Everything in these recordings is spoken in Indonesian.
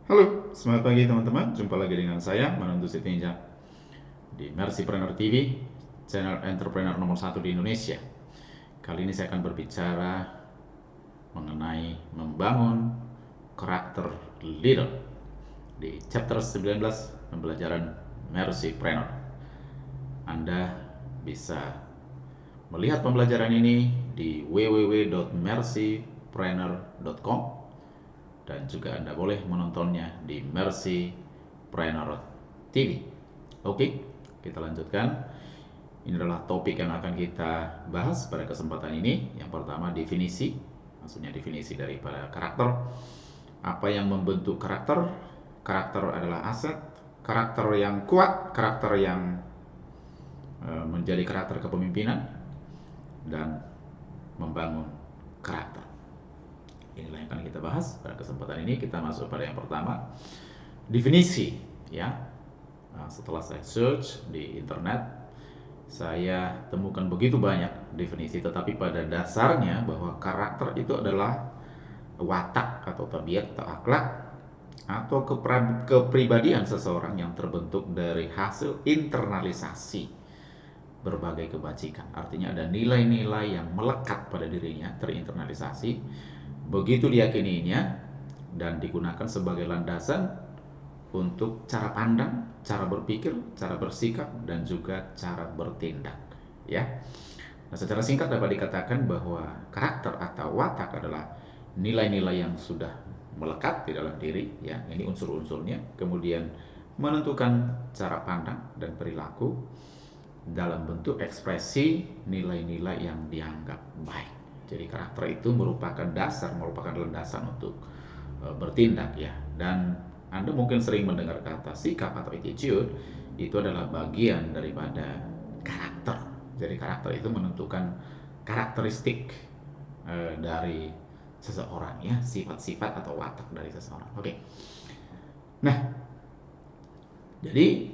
Halo, selamat pagi teman-teman. Jumpa lagi dengan saya, Manuntu Sitinja, di Mercypreneur TV, channel entrepreneur nomor 1 di Indonesia. Kali ini saya akan berbicara mengenai membangun karakter leader di chapter 19 pembelajaran Mercypreneur. Anda bisa melihat pembelajaran ini di www.mercypreneur.com dan juga Anda boleh menontonnya di Mercypreneur TV. Oke, kita lanjutkan. Ini adalah topik yang akan kita bahas pada kesempatan ini. Yang pertama, definisi, maksudnya definisi daripada karakter. Apa yang membentuk karakter? Karakter adalah aset. Karakter yang kuat, karakter yang menjadi karakter kepemimpinan, dan membangun karakter. Inilah yang akan kita bahas pada kesempatan ini. Kita masuk pada yang pertama, definisi, ya. Setelah saya search di internet, saya temukan begitu banyak definisi, tetapi pada dasarnya bahwa karakter itu adalah watak atau tabiat atau akhlak atau kepribadian seseorang yang terbentuk dari hasil internalisasi berbagai kebajikan. Artinya ada nilai-nilai yang melekat pada dirinya, terinternalisasi, begitu diyakininya dan digunakan sebagai landasan untuk cara pandang, cara berpikir, cara bersikap, dan juga cara bertindak, ya. Nah, secara singkat dapat dikatakan bahwa karakter atau watak adalah nilai-nilai yang sudah melekat di dalam diri, ya. Ini unsur-unsurnya, kemudian menentukan cara pandang dan perilaku dalam bentuk ekspresi nilai-nilai yang dianggap baik. Jadi karakter itu merupakan dasar, merupakan landasan untuk bertindak, ya. Dan Anda mungkin sering mendengar kata sikap atau attitude, itu adalah bagian daripada karakter. Jadi karakter itu menentukan karakteristik dari seseorang, ya, sifat-sifat atau watak dari seseorang. Oke. Nah, jadi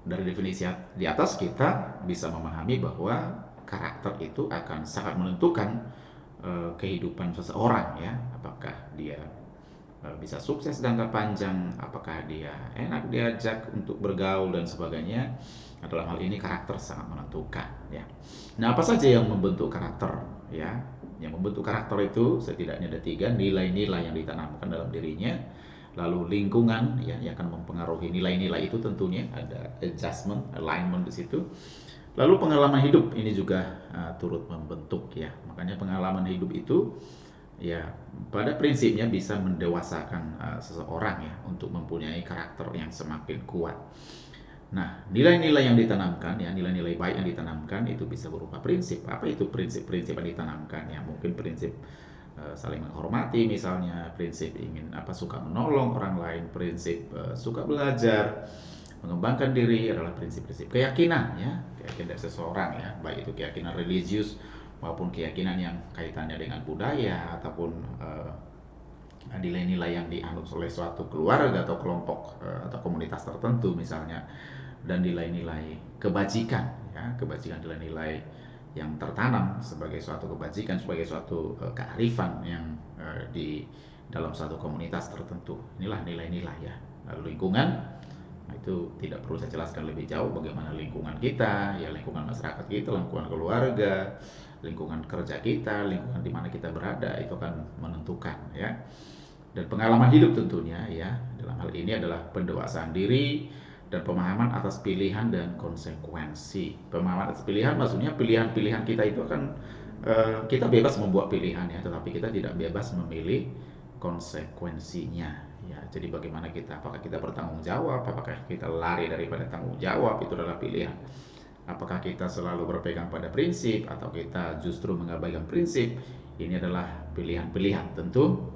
dari definisi di atas kita bisa memahami bahwa karakter itu akan sangat menentukan kehidupan seseorang, ya. Apakah dia bisa sukses jangka panjang, apakah dia enak diajak untuk bergaul dan sebagainya. Dalam hal ini karakter sangat menentukan, ya. Nah, apa saja yang membentuk karakter, ya? Yang membentuk karakter itu setidaknya ada 3 nilai-nilai yang ditanamkan dalam dirinya. Lalu lingkungan, ya, yang akan mempengaruhi nilai-nilai itu, tentunya ada adjustment, alignment di situ. Lalu pengalaman hidup ini juga turut membentuk, ya. Makanya pengalaman hidup itu, ya, pada prinsipnya bisa mendewasakan seseorang, ya, untuk mempunyai karakter yang semakin kuat. Nah, nilai-nilai yang ditanamkan, ya, nilai-nilai baik yang ditanamkan itu bisa berupa prinsip. Apa itu prinsip-prinsip yang ditanamkan? Ya, mungkin prinsip saling menghormati, misalnya prinsip ingin suka menolong orang lain, prinsip suka belajar, mengembangkan diri, adalah prinsip-prinsip keyakinan, ya, keyakinan dari seseorang, ya, baik itu keyakinan religius maupun keyakinan yang kaitannya dengan budaya ataupun nilai-nilai yang dianut oleh suatu keluarga atau kelompok atau komunitas tertentu misalnya, dan nilai-nilai kebajikan, ya, kebajikan, nilai-nilai yang tertanam sebagai suatu kebajikan, sebagai suatu kearifan yang di dalam suatu komunitas tertentu. Inilah nilai-nilai, ya. Lalu lingkungan, nah, itu tidak perlu saya jelaskan lebih jauh bagaimana lingkungan kita, ya, lingkungan masyarakat kita, lingkungan keluarga, lingkungan kerja kita, lingkungan di mana kita berada, itu akan menentukan, ya. Dan pengalaman hidup tentunya, ya, dalam hal ini adalah pendewasaan diri dan pemahaman atas pilihan dan konsekuensi. Pemahaman atas pilihan maksudnya pilihan-pilihan kita itu akan kita bebas membuat pilihan, ya, tetapi kita tidak bebas memilih konsekuensinya, ya. Jadi bagaimana kita, apakah kita bertanggung jawab, apakah kita lari daripada tanggung jawab, itu adalah pilihan. Apakah kita selalu berpegang pada prinsip atau kita justru mengabaikan prinsip, ini adalah pilihan-pilihan. Tentu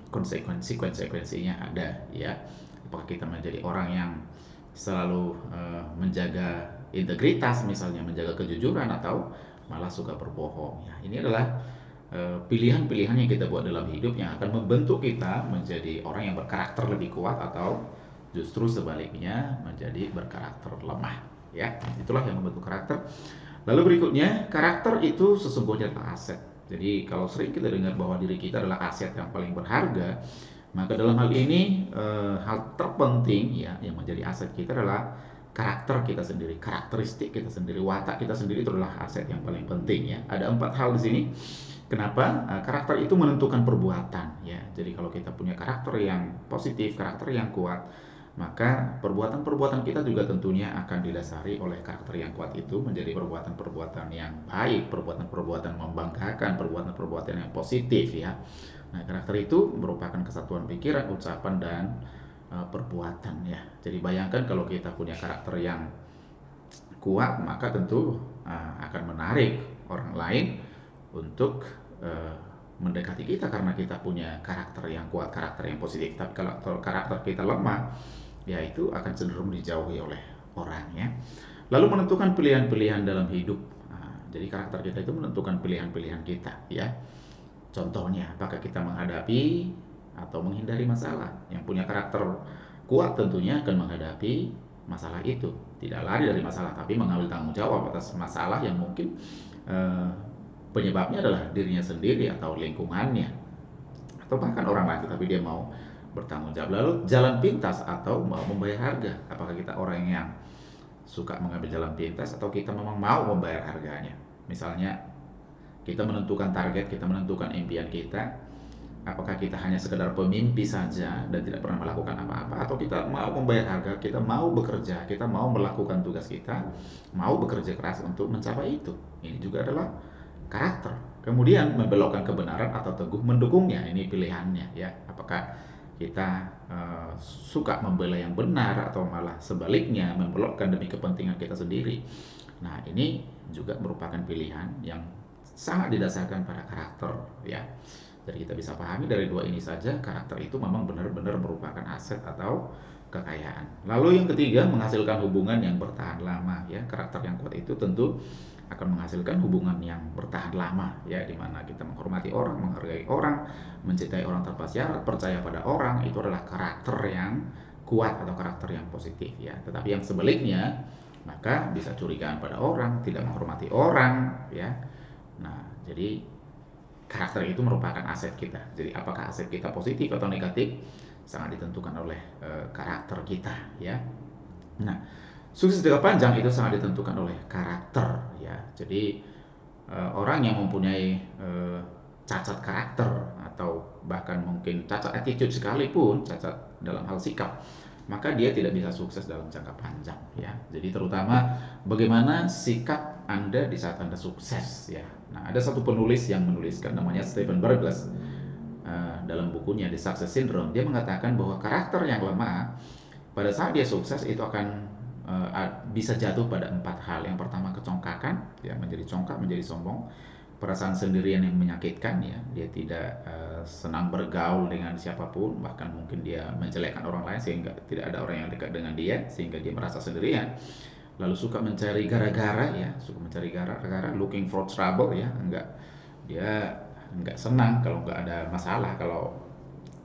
konsekuensinya ada, ya. Apakah kita menjadi orang yang selalu menjaga integritas, misalnya menjaga kejujuran, atau malah suka berbohong, ya. Ini adalah pilihan-pilihan yang kita buat dalam hidup yang akan membentuk kita menjadi orang yang berkarakter lebih kuat atau justru sebaliknya menjadi berkarakter lemah, ya. Itulah yang membentuk karakter. Lalu berikutnya, karakter itu sesungguhnya adalah aset. Jadi kalau sering kita dengar bahwa diri kita adalah aset yang paling berharga, Maka dalam hal ini hal terpenting ya yang menjadi aset kita adalah karakter kita sendiri, karakteristik kita sendiri, watak kita sendiri itu adalah aset yang paling penting ya. Ada 4 hal di sini. Kenapa? Karakter itu menentukan perbuatan ya. Jadi kalau kita punya karakter yang positif, karakter yang kuat, maka perbuatan-perbuatan kita juga tentunya akan didasari oleh karakter yang kuat itu menjadi perbuatan-perbuatan yang baik, perbuatan-perbuatan membanggakan, perbuatan-perbuatan yang positif ya. Nah, karakter itu merupakan kesatuan pikiran, ucapan, dan perbuatan ya. Jadi bayangkan kalau kita punya karakter yang kuat, maka tentu akan menarik orang lain untuk mendekati kita karena kita punya karakter yang kuat, karakter yang positif. Tapi kalau karakter kita lemah, ya itu akan cenderung dijauhi oleh orang ya. Lalu menentukan pilihan-pilihan dalam hidup. Jadi karakter kita itu menentukan pilihan-pilihan kita ya. Contohnya, apakah kita menghadapi atau menghindari masalah? Yang punya karakter kuat tentunya akan menghadapi masalah itu. Tidak lari dari masalah, tapi mengambil tanggung jawab atas masalah yang mungkin penyebabnya adalah dirinya sendiri atau lingkungannya. Atau bahkan orang lain, tapi dia mau bertanggung jawab. Lalu jalan pintas atau mau membayar harga. Apakah kita orang yang suka mengambil jalan pintas atau kita memang mau membayar harganya? Misalnya kita menentukan target, kita menentukan impian kita, apakah kita hanya sekedar pemimpi saja dan tidak pernah melakukan apa-apa, atau kita mau membayar harga, kita mau bekerja, kita mau melakukan tugas kita, mau bekerja keras untuk mencapai itu. Ini juga adalah karakter. Kemudian membelokkan kebenaran atau teguh mendukungnya, ini pilihannya ya. Apakah kita suka membela yang benar atau malah sebaliknya membelokkan demi kepentingan kita sendiri. Nah, ini juga merupakan pilihan yang sangat didasarkan pada karakter ya. Jadi kita bisa pahami dari dua ini saja, karakter itu memang benar-benar merupakan aset atau kekayaan. Lalu yang ketiga, menghasilkan hubungan yang bertahan lama ya. Karakter yang kuat itu tentu akan menghasilkan hubungan yang bertahan lama ya, di mana kita menghormati orang, menghargai orang, mencintai orang tanpa syarat, percaya pada orang, itu adalah karakter yang kuat atau karakter yang positif ya. Tetapi yang sebaliknya, maka bisa curigaan pada orang, tidak menghormati orang ya. Nah, jadi karakter itu merupakan aset kita. Jadi apakah aset kita positif atau negatif sangat ditentukan oleh karakter kita ya. Nah, sukses jangka panjang itu sangat ditentukan oleh karakter ya. Jadi orang yang mempunyai cacat karakter atau bahkan mungkin cacat attitude sekalipun, cacat dalam hal sikap, maka dia tidak bisa sukses dalam jangka panjang ya. Jadi terutama bagaimana sikap Anda di saat Anda sukses ya. Nah, ada satu penulis yang menuliskan, namanya Stephen Bartlett, dalam bukunya The Success Syndrome, dia mengatakan bahwa karakter yang lemah pada saat dia sukses itu akan bisa jatuh pada 4 hal. Yang pertama, kecongkakan ya, menjadi congkak, menjadi sombong, perasaan sendirian yang menyakitkan ya, dia tidak senang bergaul dengan siapapun, bahkan mungkin dia menjelekkan orang lain sehingga tidak ada orang yang dekat dengan dia, sehingga dia merasa sendirian. Lalu suka mencari gara-gara ya, suka mencari gara-gara, looking for trouble ya, dia enggak senang kalau enggak ada masalah, kalau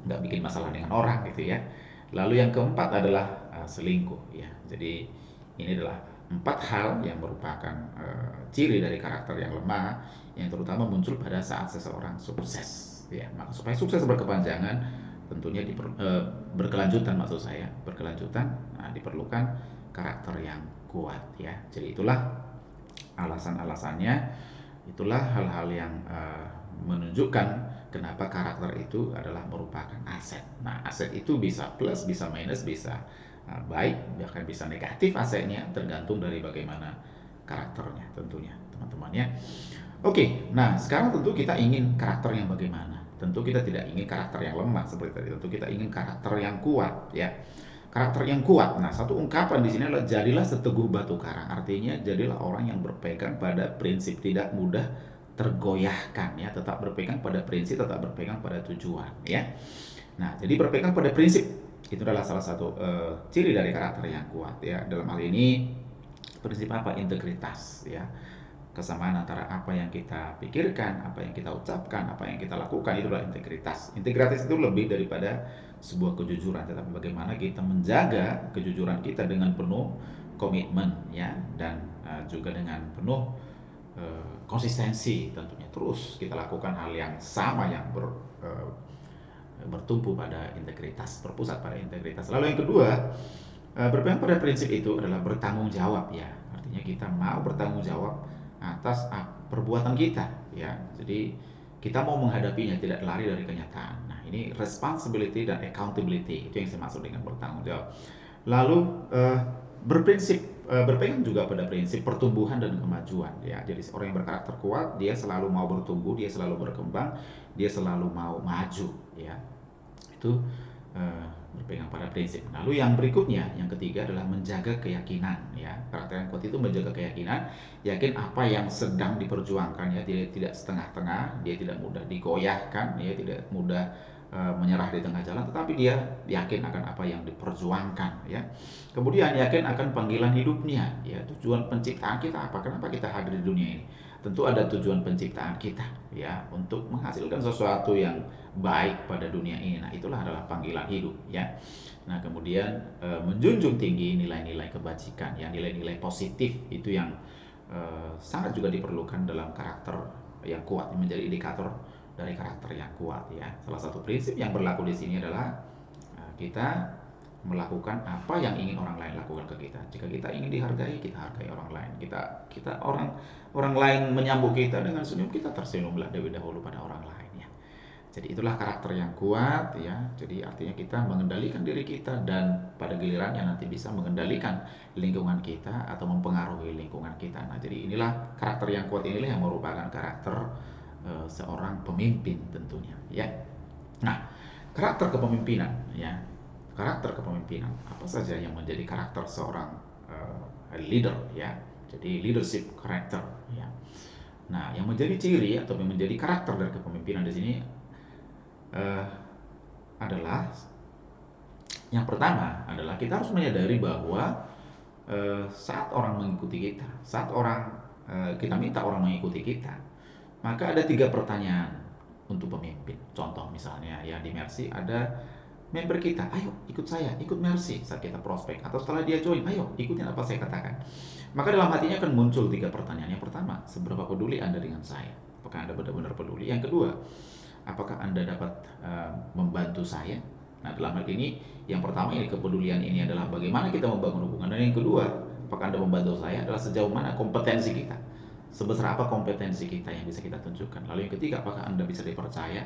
enggak bikin masalah dengan orang gitu ya. Lalu yang keempat adalah selingkuh ya. Jadi ini adalah 4 hal yang merupakan ciri dari karakter yang lemah, yang terutama muncul pada saat seseorang sukses ya. Maka supaya sukses berkepanjangan, tentunya berkelanjutan, maksud saya berkelanjutan, diperlukan karakter yang kuat ya. Jadi itulah alasan-alasannya, itulah hal-hal yang menunjukkan kenapa karakter itu adalah merupakan aset. Nah, aset itu bisa plus, bisa minus, bisa baik, bahkan bisa negatif asetnya, tergantung dari bagaimana karakternya tentunya, teman-teman ya. Oke, nah sekarang tentu kita ingin karakter yang bagaimana? Tentu kita tidak ingin karakter yang lemah seperti tadi, tentu kita ingin karakter yang kuat ya. Karakter yang kuat. Nah, satu ungkapan di sini adalah jadilah seteguh batu karang. Artinya jadilah orang yang berpegang pada prinsip, tidak mudah tergoyahkan ya, tetap berpegang pada prinsip, tetap berpegang pada tujuan ya. Nah, jadi berpegang pada prinsip itu adalah salah satu ciri dari karakter yang kuat ya. Dalam hal ini prinsip apa? Integritas ya. Kesamaan antara apa yang kita pikirkan, apa yang kita ucapkan, apa yang kita lakukan, itu adalah integritas. Integritas itu lebih daripada sebuah kejujuran, tetapi bagaimana kita menjaga kejujuran kita dengan penuh komitmen ya, dan juga dengan penuh konsistensi tentunya. Terus kita lakukan hal yang sama, yang bertumpu pada integritas, berpusat pada integritas. Lalu yang kedua, berpegang pada prinsip itu adalah bertanggung jawab ya. Artinya kita mau bertanggung jawab atas perbuatan kita ya. Jadi kita mau menghadapinya, tidak lari dari kenyataan. Nah, ini responsibility dan accountability, itu yang saya maksud dengan bertanggung jawab. Lalu berpegang juga pada prinsip pertumbuhan dan kemajuan ya. Jadi orang yang berkarakter kuat, dia selalu mau bertumbuh, dia selalu berkembang, dia selalu mau maju ya. Itu berpegang pada prinsip. Lalu yang berikutnya, yang ketiga adalah menjaga keyakinan ya. Karakter yang kuat itu menjaga keyakinan, yakin apa yang sedang diperjuangkan ya, tidak setengah-tengah, dia tidak mudah digoyahkan ya, tidak mudah menyerah di tengah jalan, tetapi dia yakin akan apa yang diperjuangkan ya. Kemudian yakin akan panggilan hidupnya ya, tujuan penciptaan kita apa, kenapa kita hadir di dunia ini. Tentu ada tujuan penciptaan kita ya, untuk menghasilkan sesuatu yang baik pada dunia ini. Nah, itulah adalah panggilan hidup ya. Nah, kemudian menjunjung tinggi nilai-nilai kebajikan ya, nilai-nilai positif itu yang sangat juga diperlukan dalam karakter yang kuat, menjadi indikator dari karakter yang kuat ya. Salah satu prinsip yang berlaku di sini adalah kita melakukan apa yang ingin orang lain lakukan ke kita. Jika kita ingin dihargai, kita hargai orang lain. Orang lain menyambut kita dengan senyum, kita tersenyumlah lebih dahulu pada orang lain ya. Jadi itulah karakter yang kuat ya. Jadi artinya kita mengendalikan diri kita dan pada gilirannya nanti bisa mengendalikan lingkungan kita atau mempengaruhi lingkungan kita. Nah, jadi inilah karakter yang kuat, inilah yang merupakan karakter seorang pemimpin tentunya ya. Nah, karakter kepemimpinan ya. Karakter kepemimpinan apa saja yang menjadi karakter seorang leader ya. Jadi leadership karakter ya. Nah, yang menjadi ciri atau yang menjadi karakter dari kepemimpinan di sini adalah yang pertama adalah kita harus menyadari bahwa saat orang mengikuti kita, saat kita minta orang mengikuti kita, maka ada 3 pertanyaan untuk pemimpin. Contoh misalnya ya, di Mercy ada member kita, ayo ikut saya, ikut Mercy saat kita prospek, atau setelah dia join, ayo ikutin apa saya katakan. Maka dalam hatinya akan muncul 3 pertanyaan. Yang pertama, seberapa peduli Anda dengan saya? Apakah Anda benar-benar peduli? Yang kedua, apakah Anda dapat membantu saya? Nah, dalam hal ini, yang pertama ini kepedulian ini adalah bagaimana kita membangun hubungan, dan yang kedua, apakah Anda membantu saya adalah sejauh mana kompetensi kita. Sebesar apa kompetensi kita yang bisa kita tunjukkan. Lalu yang ketiga, apakah Anda bisa dipercaya?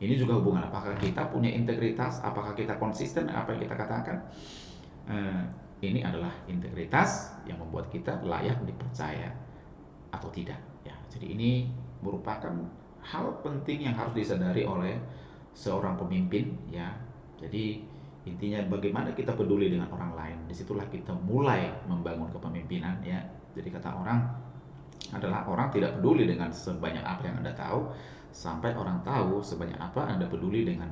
Ini juga hubungan, apakah kita punya integritas, apakah kita konsisten dengan apa yang kita katakan. Ini adalah integritas yang membuat kita layak dipercaya atau tidak ya. Jadi ini merupakan hal penting yang harus disadari oleh seorang pemimpin ya. Jadi intinya bagaimana kita peduli dengan orang lain, disitulah kita mulai membangun kepemimpinan ya. Jadi kata orang adalah orang tidak peduli dengan sebanyak apa yang Anda tahu, sampai orang tahu sebanyak apa Anda peduli dengan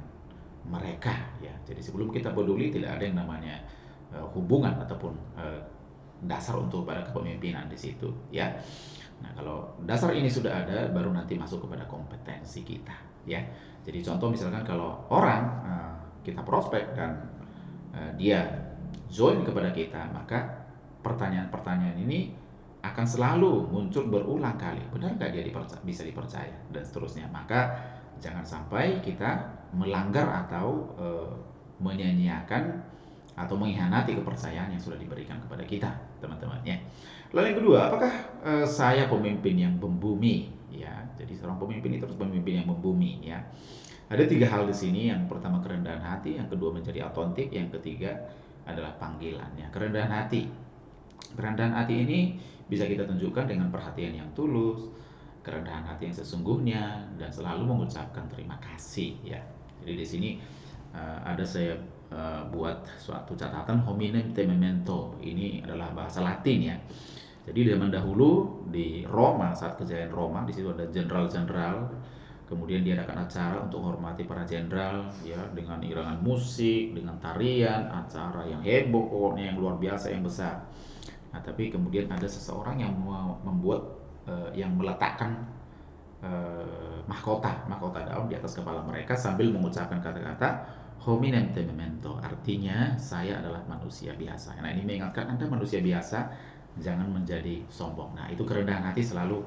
mereka ya. Jadi sebelum kita peduli, tidak ada yang namanya hubungan ataupun dasar untuk pada kepemimpinan di situ ya. Nah, kalau dasar ini sudah ada, baru nanti masuk kepada kompetensi kita ya. Jadi contoh misalkan kalau orang kita prospek dan dia join kepada kita, maka pertanyaan-pertanyaan ini akan selalu muncul berulang kali. Benar nggak dia bisa dipercaya dan seterusnya. Maka jangan sampai kita melanggar atau menyanyiakan atau mengkhianati kepercayaan yang sudah diberikan kepada kita, teman-teman ya. Lalu yang kedua, apakah saya pemimpin yang membumi ya. Jadi seorang pemimpin itu harus pemimpin yang membumi ya. Ada 3 hal di sini. Yang pertama kerendahan hati, yang kedua menjadi autentik, yang ketiga adalah panggilan ya. Kerendahan hati. Kerendahan hati ini bisa kita tunjukkan dengan perhatian yang tulus, kerendahan hati yang sesungguhnya, dan selalu mengucapkan terima kasih ya. Jadi di sini ada saya buat suatu catatan, hominem te memento. Ini adalah bahasa Latin ya. Jadi zaman dahulu di Roma, saat kejayaan Roma, di situ ada jenderal-jenderal. Kemudian diadakan acara untuk menghormati para jenderal ya, dengan irangan musik, dengan tarian, acara yang heboh pokoknya, yang luar biasa, yang besar. Nah, tapi kemudian ada seseorang yang membuat yang meletakkan mahkota daun di atas kepala mereka sambil mengucapkan kata-kata hominem te memento, artinya saya adalah manusia biasa. Nah, ini mengingatkan Anda manusia biasa, jangan menjadi sombong. Nah, itu kerendahan hati selalu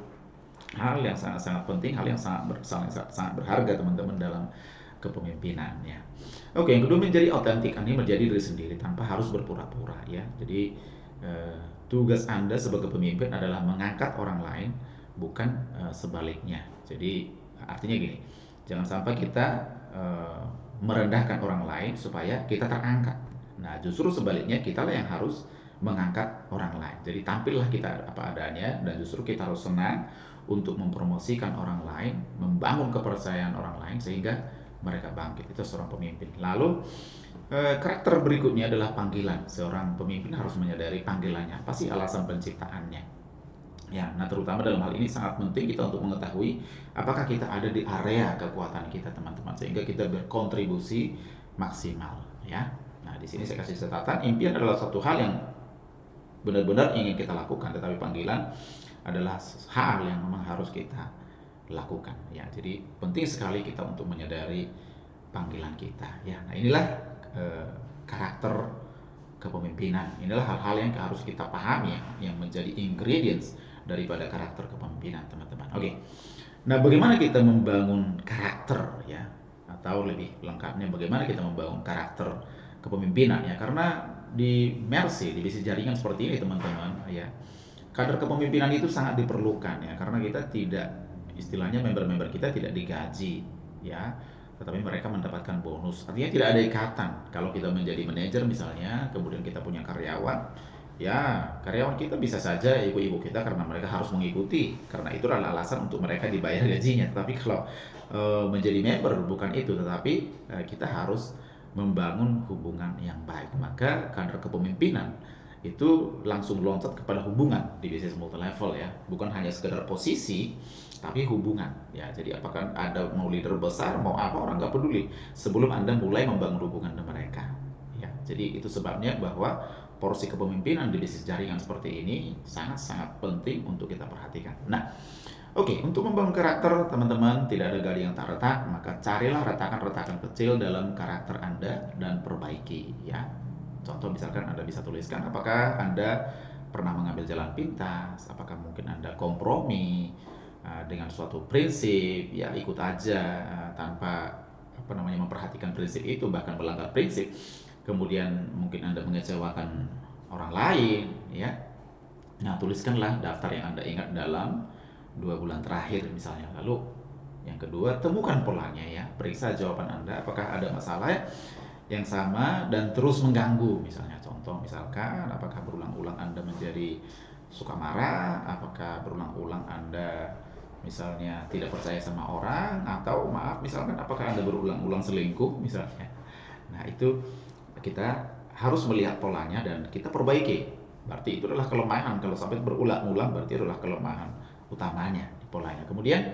hal yang sangat-sangat penting, hal yang sangat berharga teman-teman dalam kepemimpinan ya. Oke, yang kedua menjadi otentik, ini menjadi diri sendiri tanpa harus berpura-pura ya. Jadi tugas Anda sebagai pemimpin adalah mengangkat orang lain, bukan sebaliknya. Jadi artinya gini, jangan sampai kita merendahkan orang lain supaya kita terangkat. Nah, justru sebaliknya kitalah yang harus mengangkat orang lain. Jadi tampillah kita apa adanya, dan justru kita harus senang untuk mempromosikan orang lain, membangun kepercayaan orang lain sehingga mereka bangkit. Itu seorang pemimpin. Lalu karakter berikutnya adalah panggilan. Seorang pemimpin harus menyadari panggilannya. Apa sih alasan penciptaannya? Ya, nah terutama dalam hal ini sangat penting kita untuk mengetahui apakah kita ada di area kekuatan kita, teman-teman, sehingga kita berkontribusi maksimal ya. Nah, di sini saya kasih catatan, impian adalah satu hal yang benar-benar ingin kita lakukan, tetapi panggilan adalah hal yang memang harus kita lakukan ya. Jadi penting sekali kita untuk menyadari panggilan kita ya. Nah, inilah karakter kepemimpinan. Inilah hal-hal yang harus kita pahami ya, yang menjadi ingredients daripada karakter kepemimpinan, teman-teman. Oke. Nah, bagaimana kita membangun karakter ya? Atau lebih lengkapnya bagaimana kita membangun karakter kepemimpinan ya? Karena di Mercy, di bisnis jaringan seperti ini, teman-teman ya, kader kepemimpinan itu sangat diperlukan ya, karena kita tidak, istilahnya member-member kita tidak digaji ya, tetapi mereka mendapatkan bonus. Artinya tidak ada ikatan. Kalau kita menjadi manajer misalnya, kemudian kita punya karyawan, ya karyawan kita bisa saja ibu-ibu kita karena mereka harus mengikuti, karena itu adalah alasan untuk mereka dibayar gajinya. Tetapi kalau menjadi member bukan itu, tetapi kita harus membangun hubungan yang baik. Maka kader kepemimpinan itu langsung loncat kepada hubungan di bisnis multi level ya, bukan hanya sekedar posisi tapi hubungan ya. Jadi apakah ada mau leader besar mau apa, orang nggak peduli sebelum Anda mulai membangun hubungan dengan mereka ya. Jadi itu sebabnya bahwa porsi kepemimpinan di bisnis jaringan seperti ini sangat-sangat penting untuk kita perhatikan. Nah, oke, untuk membangun karakter, teman-teman, tidak ada gali yang tak retak, maka carilah retakan-retakan kecil dalam karakter Anda dan perbaiki ya. Contoh misalkan Anda bisa tuliskan apakah Anda pernah mengambil jalan pintas, apakah mungkin Anda kompromi dengan suatu prinsip, ya ikut aja tanpa memperhatikan prinsip itu, bahkan melanggar prinsip. Kemudian mungkin Anda mengecewakan orang lain ya. Nah, tuliskanlah daftar yang Anda ingat dalam 2 bulan terakhir misalnya. Lalu yang kedua, temukan polanya ya, periksa jawaban Anda apakah ada masalah yang sama dan terus mengganggu. Misalnya contoh, misalkan apakah berulang-ulang Anda menjadi suka marah, apakah berulang-ulang Anda misalnya tidak percaya sama orang, atau maaf misalkan apakah Anda berulang-ulang selingkuh misalnya. Nah, itu kita harus melihat polanya dan kita perbaiki. Berarti itu adalah kelemahan. Kalau sampai berulang-ulang berarti adalah kelemahan utamanya di polanya. Kemudian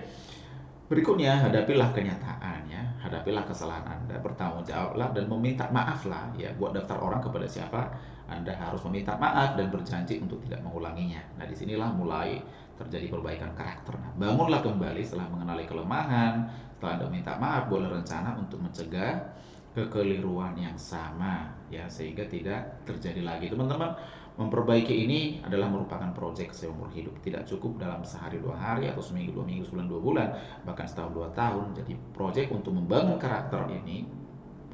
berikutnya, hadapilah kenyataan ya, hadapilah kesalahan Anda, bertanggung jawablah dan meminta maaflah ya. Buat daftar orang kepada siapa Anda harus meminta maaf dan berjanji untuk tidak mengulanginya. Nah, disinilah mulai terjadi perbaikan karakter. Nah, bangunlah kembali setelah mengenali kelemahan. Setelah Anda minta maaf, boleh rencana untuk mencegah kekeliruan yang sama ya, sehingga tidak terjadi lagi. Teman-teman, memperbaiki ini adalah merupakan proyek seumur hidup. Tidak cukup dalam sehari 2 hari atau seminggu 2 minggu, sebulan 2 bulan, bahkan setahun 2 tahun. Jadi proyek untuk membangun karakter ini,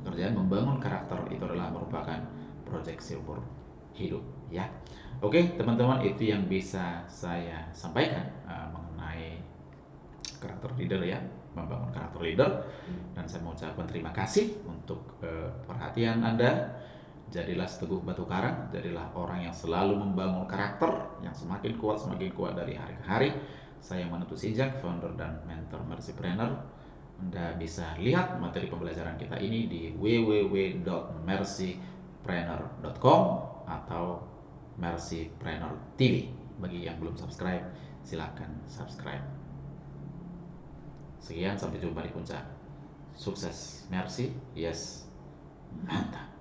pekerjaan membangun karakter itu adalah merupakan proyek seumur hidup ya. Oke, teman-teman, itu yang bisa saya sampaikan mengenai karakter leader ya, membangun karakter leader. Dan saya mau ucapkan terima kasih untuk perhatian Anda. Jadilah seteguh batu karang, jadilah orang yang selalu membangun karakter yang semakin kuat dari hari ke hari. Saya Manatu Sinjak, founder dan mentor Mercypreneur. Anda bisa lihat materi pembelajaran kita ini di www.mercypreneur.com atau Mercypreneur TV. Bagi yang belum subscribe, silakan subscribe. Sekian, sampai jumpa di puncak. Sukses, Mercy, yes, mantap.